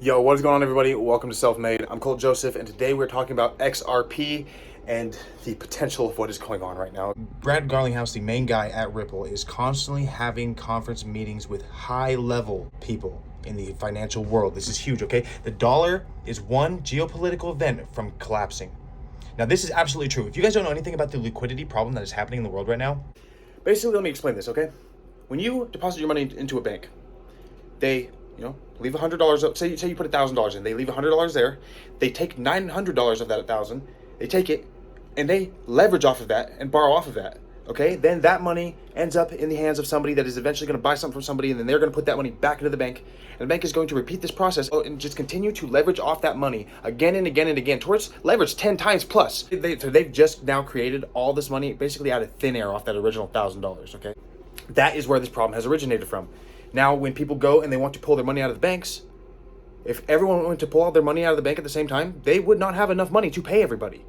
Yo, what is going on, everybody? Welcome to Self-Made. I'm Colt Joseph, and today we're talking about XRP and the potential of what is going on right now. Brad Garlinghouse, the main guy at Ripple, is constantly having conference meetings with high-level people in the financial world. This is huge, okay? The dollar is one geopolitical event from collapsing. Now, this is absolutely true. If you guys don't know anything about the liquidity problem that is happening in the world right now, basically, let me explain this, okay? When you deposit your money into a bank, they leave $100. Say you put $1,000 in. They leave $100 there. They take $900 of that 1,000. They take it and they leverage off of that and borrow off of that. Okay, then that money ends up in the hands of somebody that is eventually going to buy something from somebody, and then they're going to put that money back into the bank, and the bank is going to repeat this process and just continue to leverage off that money again and again and again, towards leverage 10 times plus. They've just now created all this money basically out of thin air off that original $1,000. Okay, that is where this problem has originated from. Now, when people go and they want to pull their money out of the banks, if everyone went to pull out their money out of the bank at the same time, they would not have enough money to pay everybody.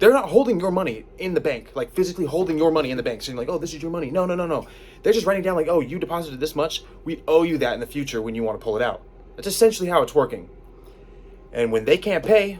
They're not holding your money in the bank, like physically holding your money in the bank, saying like, oh, this is your money. No. They're just writing down like, oh, you deposited this much. We owe you that in the future when you want to pull it out. That's essentially how it's working. And when they can't pay,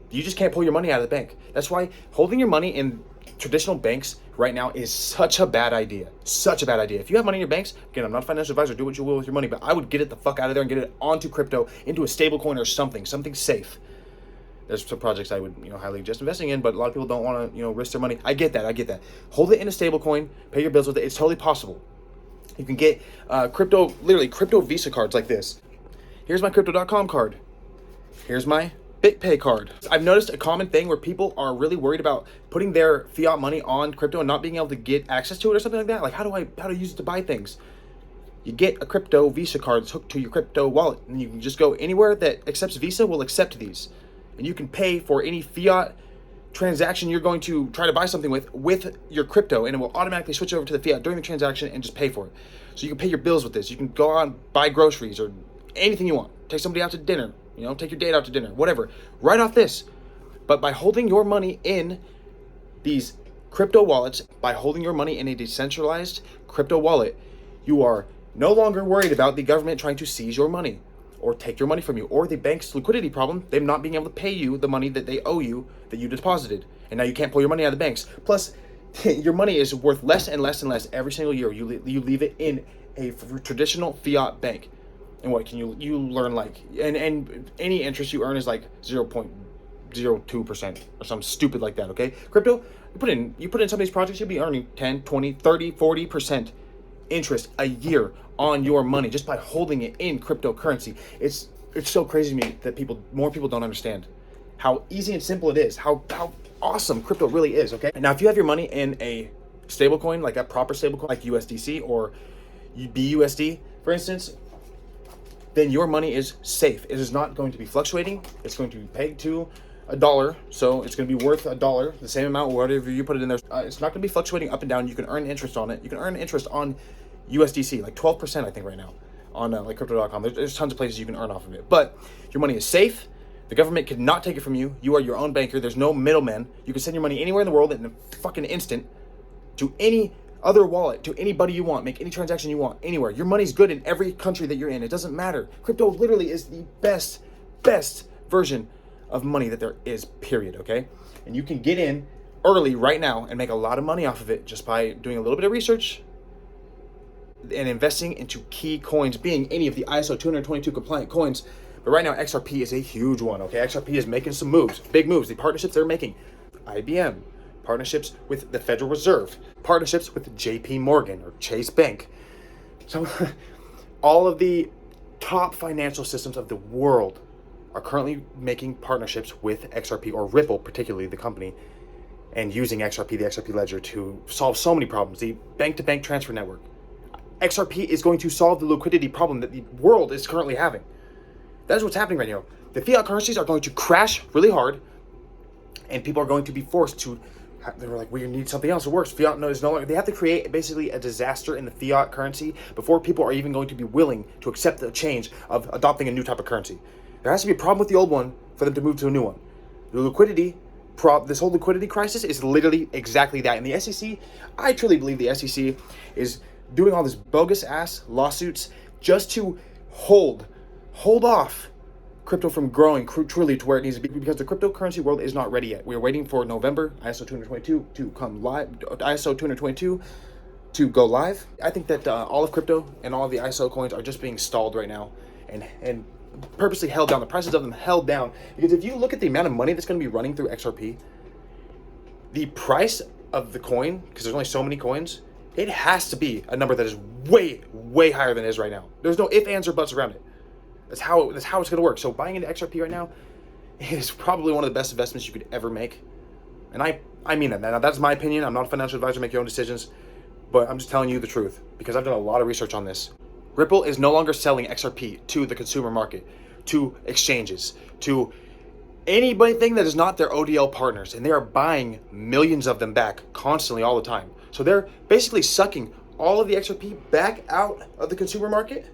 you just can't pull your money out of the bank. That's why holding your money in traditional banks right now is such a bad idea. Such a bad idea. If you have money in your banks, again, I'm not a financial advisor, do what you will with your money, but I would get it the fuck out of there and get it onto crypto, into a stable coin or something safe. There's some projects I would, highly suggest investing in, but a lot of people don't want to, risk their money. I get that. Hold it in a stable coin, pay your bills with it. It's totally possible. You can get crypto Visa cards like this. Here's my Crypto.com card. Here's my BitPay card. I've noticed a common thing where people are really worried about putting their fiat money on crypto and not being able to get access to it or something like that. Like, how do I use it to buy things? You get a crypto Visa card that's hooked to your crypto wallet, and you can just go anywhere that accepts Visa will accept these. And you can pay for any fiat transaction you're going to try to buy something with your crypto, and it will automatically switch over to the fiat during the transaction and just pay for it. So you can pay your bills with this. You can go out and buy groceries or anything you want. Take somebody out to dinner. Take your date out to dinner, whatever. Right off this. But by holding your money in these crypto wallets, by holding your money in a decentralized crypto wallet, you are no longer worried about the government trying to seize your money or take your money from you, or the bank's liquidity problem, them not being able to pay you the money that they owe you that you deposited. And now you can't pull your money out of the banks. Plus, your money is worth less and less and less every single year. You leave it in a traditional fiat bank. And what can you learn, like, and any interest you earn is like 0.02% or something stupid like that, okay? Crypto, you put in some of these projects, you'll be earning 10, 20, 30, 40% interest a year on your money just by holding it in cryptocurrency. It's so crazy to me that more people don't understand how easy and simple it is, how awesome crypto really is, okay? Now, if you have your money in a stablecoin, like a proper stablecoin, like USDC or BUSD, for instance, then your money is safe. It is not going to be fluctuating. It's going to be pegged to $1, so it's going to be worth $1, the same amount, whatever you put it in there. It's not going to be fluctuating up and down. You can earn interest on it. You can earn interest on USDC, like 12%, I think, right now, on like Crypto.com. There's tons of places you can earn off of it. But your money is safe. The government could not take it from you. You are your own banker. There's no middleman. You can send your money anywhere in the world in a fucking instant to any other wallet, to anybody you want, make any transaction you want, anywhere. Your money's good in every country that you're in. It doesn't matter. Crypto literally is the best version of money that there is, period, okay? And you can get in early right now and make a lot of money off of it just by doing a little bit of research and investing into key coins, being any of the ISO 222 compliant coins. But right now, XRP is a huge one, okay? XRP is making some moves, big moves. The partnerships they're making, IBM, partnerships with the Federal Reserve, partnerships with JP Morgan or Chase Bank. So all of the top financial systems of the world are currently making partnerships with XRP, or Ripple, particularly the company, and using XRP, the XRP Ledger, to solve so many problems. The bank-to-bank transfer network. XRP is going to solve the liquidity problem that the world is currently having. That is what's happening right now. The fiat currencies are going to crash really hard, and people are going to be forced to. They were like, we need something else that works. Fiat is no longer. They have to create basically a disaster in the fiat currency before people are even going to be willing to accept the change of adopting a new type of currency. There has to be a problem with the old one for them to move to a new one. The liquidity this whole liquidity crisis is literally exactly that. And the SEC, I truly believe the SEC is doing all this bogus ass lawsuits just to hold off crypto from growing truly to where it needs to be, because the cryptocurrency world is not ready yet. We're waiting for November ISO 222 to come live, ISO 222 to go live. I think that all of crypto and all of the ISO coins are just being stalled right now and purposely held down. The prices of them held down, because if you look at the amount of money that's going to be running through XRP, the price of the coin, because there's only so many coins, it has to be a number that is way higher than it is right now. There's no ifs, ands, or buts around it. That's how it's going to work. So buying into XRP right now is probably one of the best investments you could ever make. And I mean that. Now, that's my opinion. I'm not a financial advisor. Make your own decisions. But I'm just telling you the truth, because I've done a lot of research on this. Ripple is no longer selling XRP to the consumer market, to exchanges, to anything that is not their ODL partners. And they are buying millions of them back constantly all the time. So they're basically sucking all of the XRP back out of the consumer market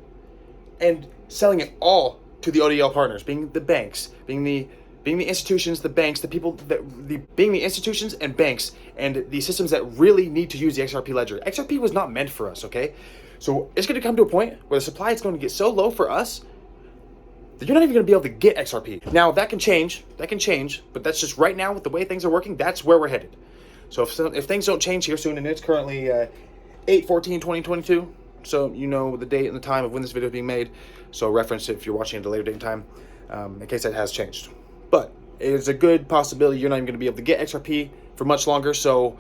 and selling it all to the ODL partners, being the banks, being the institutions, the banks, being the institutions and banks and the systems that really need to use the XRP ledger. XRP was not meant for us, okay? So it's going to come to a point where the supply is going to get so low for us that you're not even going to be able to get XRP. Now, that can change, but that's just right now with the way things are working, that's where we're headed. So if things don't change here soon, and it's currently 8/14/2022, so you know the date and the time of when this video is being made, so reference it if you're watching at a later date and time, in case that has changed. But it's a good possibility you're not even going to be able to get XRP for much longer, so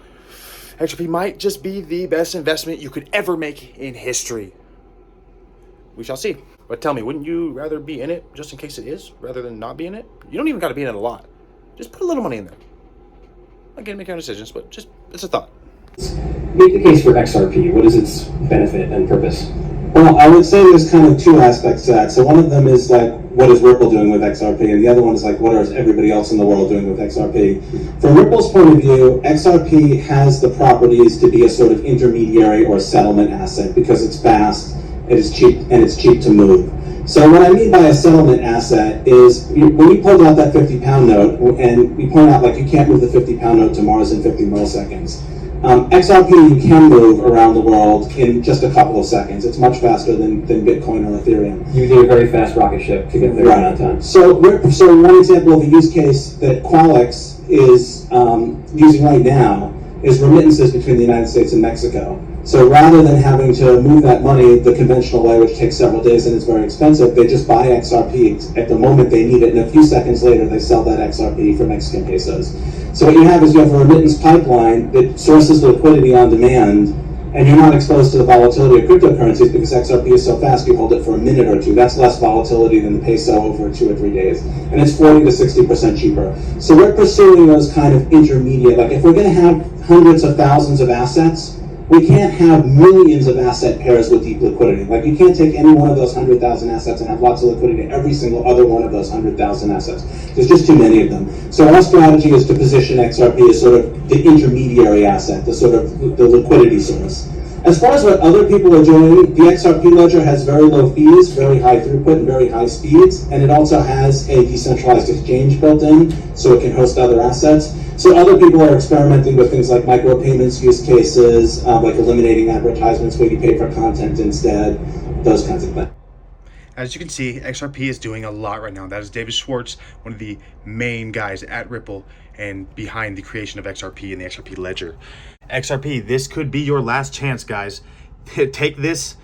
XRP might just be the best investment you could ever make in history. We shall see. But tell me, wouldn't you rather be in it just in case it is, rather than not be in it? You don't even got to be in it a lot. Just put a little money in there. Again, make your own decisions, but just, it's a thought. Make the case for XRP. What is its benefit and purpose? Well, I would say there's kind of two aspects to that. So one of them is like, what is Ripple doing with XRP? And the other one is like, what is everybody else in the world doing with XRP? From Ripple's point of view, XRP has the properties to be a sort of intermediary or settlement asset because it's fast, it is cheap, and it's cheap to move. So what I mean by a settlement asset is when you pulled out that 50-pound note, and we point out like you can't move the 50-pound note to Mars in 50 milliseconds. XRP you can move around the world in just a couple of seconds. It's much faster than Bitcoin or Ethereum. You need a very fast rocket ship to get there in that time. So one example of a use case that Qualix is using right now is remittances between the United States and Mexico. So rather than having to move that money the conventional way, which takes several days and is very expensive, they just buy XRP at the moment they need it, and a few seconds later they sell that XRP for Mexican pesos. So what you have is you have a remittance pipeline that sources liquidity on demand, and you're not exposed to the volatility of cryptocurrencies because XRP is so fast you hold it for a minute or two. That's less volatility than the peso over 2 or 3 days. And it's 40 to 60% cheaper. So we're pursuing those kind of intermediate, like if we're going to have hundreds of thousands of assets, we can't have millions of asset pairs with deep liquidity. Like you can't take any one of those 100,000 assets and have lots of liquidity in every single other one of those 100,000 assets. There's just too many of them. So our strategy is to position XRP as sort of the intermediary asset, the sort of the liquidity source. As far as what other people are doing, the XRP Ledger has very low fees, very high throughput, and very high speeds, and it also has a decentralized exchange built in, so it can host other assets. So other people are experimenting with things like micropayments use cases, like eliminating advertisements where you pay for content instead, those kinds of things. As you can see, XRP is doing a lot right now. That is David Schwartz, one of the main guys at Ripple and behind the creation of XRP and the XRP Ledger. XRP, this could be your last chance, guys. Take this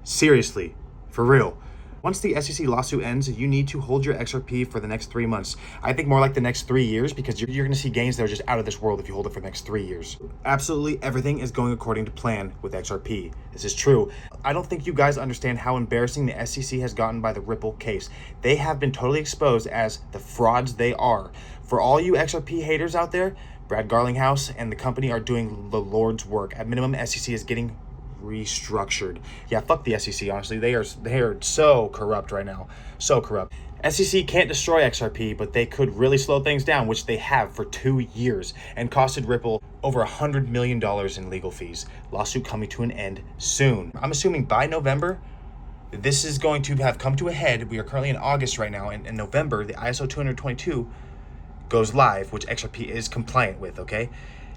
seriously, for real. Once the SEC lawsuit ends, you need to hold your XRP for the next 3 months. I think more like the next 3 years, because you're going to see gains that are just out of this world if you hold it for the next 3 years. Absolutely everything is going according to plan with XRP. This is true. I don't think you guys understand how embarrassing the SEC has gotten by the Ripple case. They have been totally exposed as the frauds they are. For all you XRP haters out there, Brad Garlinghouse and the company are doing the Lord's work. At minimum, SEC is getting restructured. Yeah, fuck the SEC, honestly. They are so corrupt right now. So corrupt. SEC can't destroy XRP, but they could really slow things down, which they have for 2 years, and costed Ripple over $100 million in legal fees. Lawsuit coming to an end soon. I'm assuming by November, this is going to have come to a head. We are currently in August right now, and in November, the ISO 222 goes live, which XRP is compliant with, okay?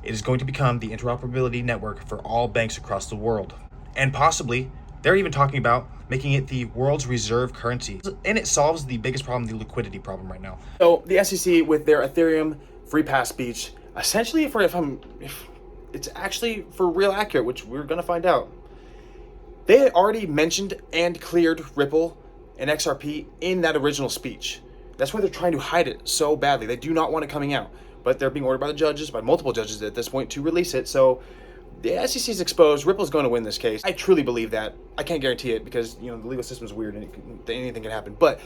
It is going to become the interoperability network for all banks across the world, and possibly They're even talking about making it the world's reserve currency. And it solves the biggest problem, the liquidity problem right now. So the SEC with their Ethereum free pass speech, essentially if it's actually for real accurate, which we're gonna find out, they had already mentioned and cleared Ripple and XRP in that original speech. That's why they're trying to hide it so badly. They do not want it coming out, but they're being ordered by the judges, by multiple judges at this point, to release it. So the SEC is exposed. Ripple's going to win this case. I truly believe that. I can't guarantee it because, you know, the legal system is weird and anything can happen. But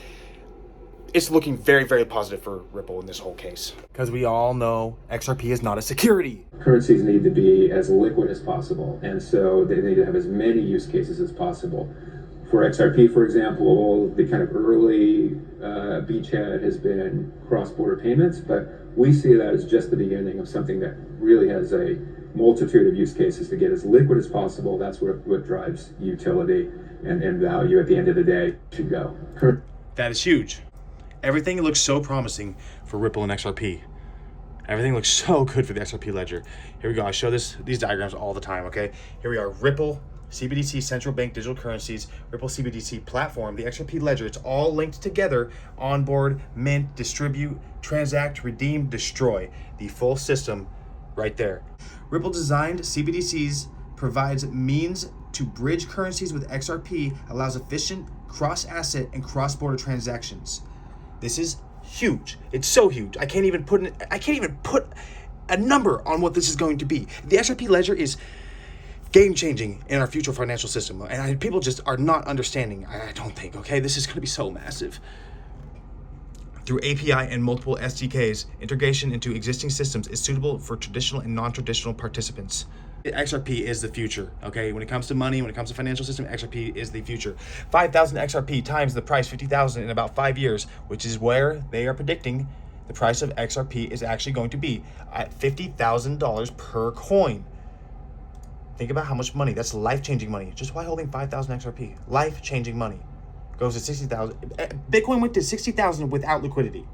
it's looking very, very positive for Ripple in this whole case. Because we all know XRP is not a security. Currencies need to be as liquid as possible, and so they need to have as many use cases as possible. For XRP, for example, the kind of early beachhead has been cross-border payments, but we see that as just the beginning of something that really has a multitude of use cases to get as liquid as possible. That's what drives utility and value at the end of the day should go. That is huge. Everything looks so promising for Ripple and XRP. Everything looks so good for the XRP Ledger. Here we go. I show these diagrams all the time, okay? Here we are, Ripple, CBDC, central bank digital currencies, Ripple CBDC platform, the XRP Ledger. It's all linked together. Onboard, mint, distribute, transact, redeem, destroy. The full system right there. Ripple designed CBDCs provides means to bridge currencies with XRP, allows efficient cross-asset and cross-border transactions. This is huge. It's so huge. I can't even put a number on what this is going to be. The XRP Ledger is game-changing in our future financial system, and people just are not understanding. I don't think. Okay, this is going to be so massive. Through API and multiple SDKs, integration into existing systems is suitable for traditional and non-traditional participants. XRP is the future, okay? When it comes to money, when it comes to financial system, XRP is the future. 5,000 XRP times the price, 50,000 in about 5 years, which is where they are predicting the price of XRP is actually going to be at $50,000 per coin. Think about how much money. That's life-changing money. Just by holding 5,000 XRP, life-changing money. Goes to 60,000. Bitcoin went to 60,000 without liquidity.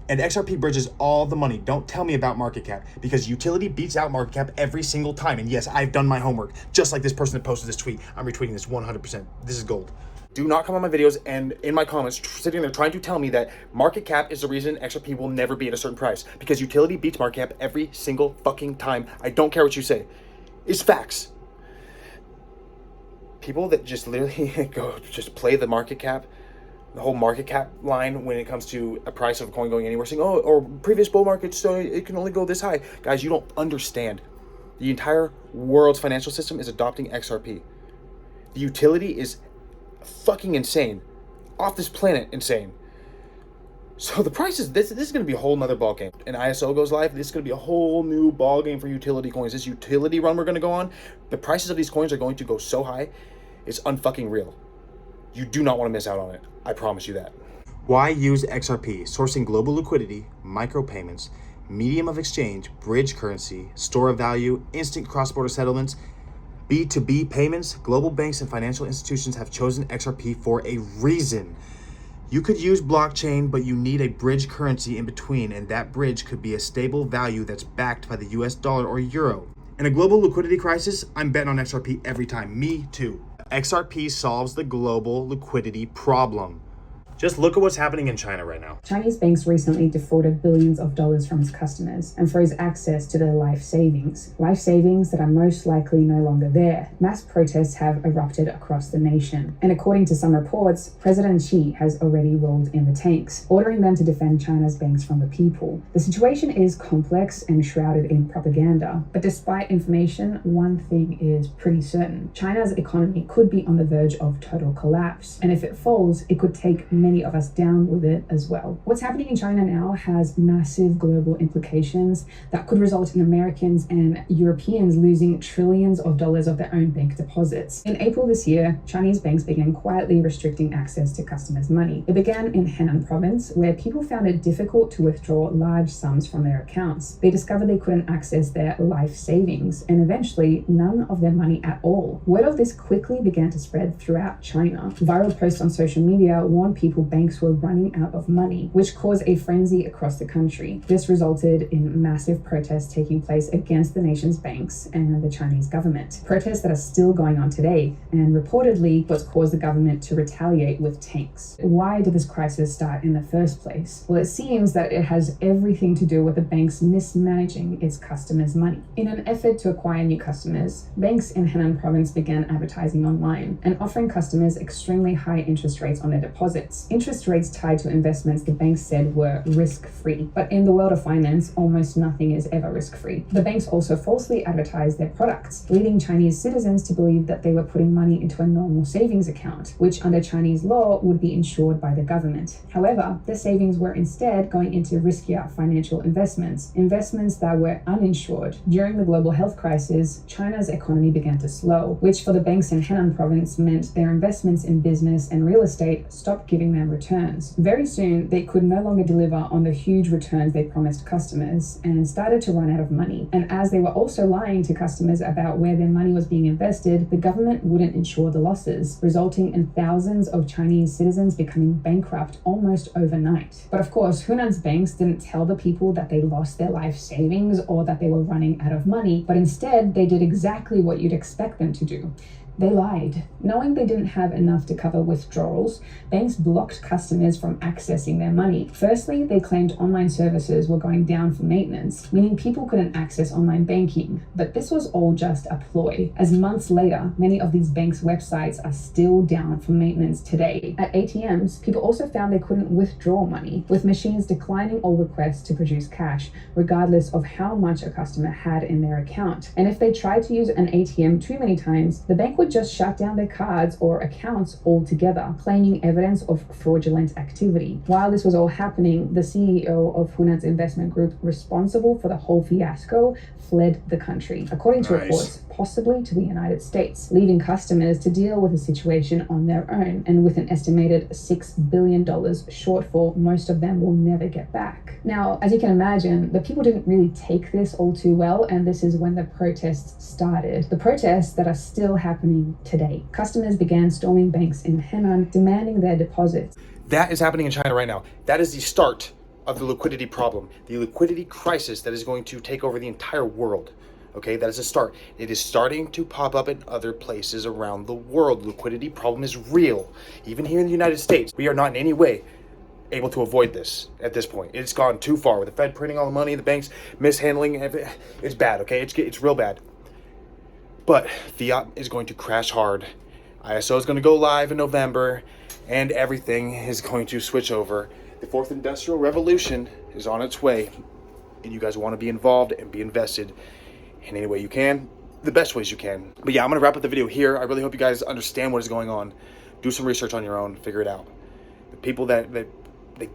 And XRP bridges all the money. Don't tell me about market cap, because utility beats out market cap every single time. And yes, I've done my homework. Just like this person that posted this tweet. I'm retweeting this 100%. This is gold. Do not come on my videos and in my comments sitting there trying to tell me that market cap is the reason XRP will never be at a certain price. Because utility beats market cap every single fucking time. I don't care what you say. It's facts. People that just literally go just play the market cap, the whole market cap line when it comes to a price of a coin going anywhere, saying, oh, or previous bull markets, so it can only go this high. Guys, you don't understand. The entire world's financial system is adopting XRP. The utility is fucking insane. Off this planet insane. So the prices, this is going to be a whole nother ball game. And ISO goes live, this is going to be a whole new ball game for utility coins. This utility run we're going to go on, the prices of these coins are going to go so high, it's unfucking real. You do not want to miss out on it. I promise you that. Why use XRP? Sourcing global liquidity, micropayments, medium of exchange, bridge currency, store of value, instant cross-border settlements, B2B payments. Global banks and financial institutions have chosen XRP for a reason. You could use blockchain, but you need a bridge currency in between, and that bridge could be a stable value that's backed by the US dollar or euro. In a global liquidity crisis, I'm betting on XRP every time. Me too. XRP solves the global liquidity problem. Just look at what's happening in China right now. Chinese banks recently defrauded billions of dollars from its customers and froze access to their life savings that are most likely no longer there. Mass protests have erupted across the nation. And according to some reports, President Xi has already rolled in the tanks, ordering them to defend China's banks from the people. The situation is complex and shrouded in propaganda. But despite information, one thing is pretty certain. China's economy could be on the verge of total collapse. And if it falls, it could take many of us down with it as well. What's happening in China now has massive global implications that could result in Americans and Europeans losing trillions of dollars of their own bank deposits. In April this year, Chinese banks began quietly restricting access to customers' money. It began in Henan province, where people found it difficult to withdraw large sums from their accounts. They discovered they couldn't access their life savings, and eventually none of their money at all. Word of this quickly began to spread throughout China. Viral posts on social media warned people people banks were running out of money, which caused a frenzy across the country. This resulted in massive protests taking place against the nation's banks and the Chinese government. Protests that are still going on today, and reportedly what's caused the government to retaliate with tanks. Why did this crisis start in the first place? Well, it seems that it has everything to do with the banks mismanaging its customers' money. In an effort to acquire new customers, banks in Henan province began advertising online and offering customers extremely high interest rates on their deposits. Interest rates tied to investments the banks said were risk-free. But in the world of finance, almost nothing is ever risk-free. The banks also falsely advertised their products, leading Chinese citizens to believe that they were putting money into a normal savings account, which under Chinese law would be insured by the government. However, the savings were instead going into riskier financial investments that were uninsured. During the global health crisis, China's economy began to slow, which for the banks in Henan province meant their investments in business and real estate stopped giving them returns. Very soon, they could no longer deliver on the huge returns they promised customers and started to run out of money. And as they were also lying to customers about where their money was being invested, the government wouldn't insure the losses, resulting in thousands of Chinese citizens becoming bankrupt almost overnight. But of course, Hunan's banks didn't tell the people that they lost their life savings or that they were running out of money, but instead they did exactly what you'd expect them to do. They lied. Knowing they didn't have enough to cover withdrawals, banks blocked customers from accessing their money. Firstly, they claimed online services were going down for maintenance, meaning people couldn't access online banking. But this was all just a ploy, as months later, many of these banks' websites are still down for maintenance today. At ATMs, people also found they couldn't withdraw money, with machines declining all requests to produce cash, regardless of how much a customer had in their account. And if they tried to use an ATM too many times, the bank would just shut down their cards or accounts altogether, claiming evidence of fraudulent activity. While this was all happening, the CEO of Hunan's investment group responsible for the whole fiasco fled the country, according to reports, possibly to the United States, leaving customers to deal with the situation on their own. And with an estimated $6 billion shortfall, most of them will never get back. Now, as you can imagine, the people didn't really take this all too well, and this is when the protests started. The protests that are still happening today. Customers began storming banks in Henan, demanding their deposits. That is happening in China right now. That is the start of the liquidity problem, the liquidity crisis that is going to take over the entire world. Okay, that is a start. It is starting to pop up in other places around the world. Liquidity problem is real. Even here in the United States, we are not in any way able to avoid this at this point. It's gone too far with the Fed printing all the money, the banks mishandling. It's bad, okay? It's real bad. But fiat is going to crash hard. ISO is going to go live in November, and everything is going to switch over. The fourth industrial revolution is on its way, and you guys want to be involved and be invested in any way you can, the best ways you can. But yeah, I'm going to wrap up the video here. I really hope you guys understand what is going on. Do some research on your own, figure it out. The people that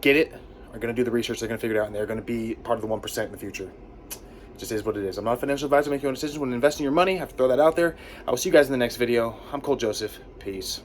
get it are going to do the research, they're going to figure it out, and they're going to be part of the 1% in the future. It just is what it is. I'm not a financial advisor. Make your own decisions when investing your money. I have to throw that out there. I will see you guys in the next video. I'm Cole Joseph. Peace.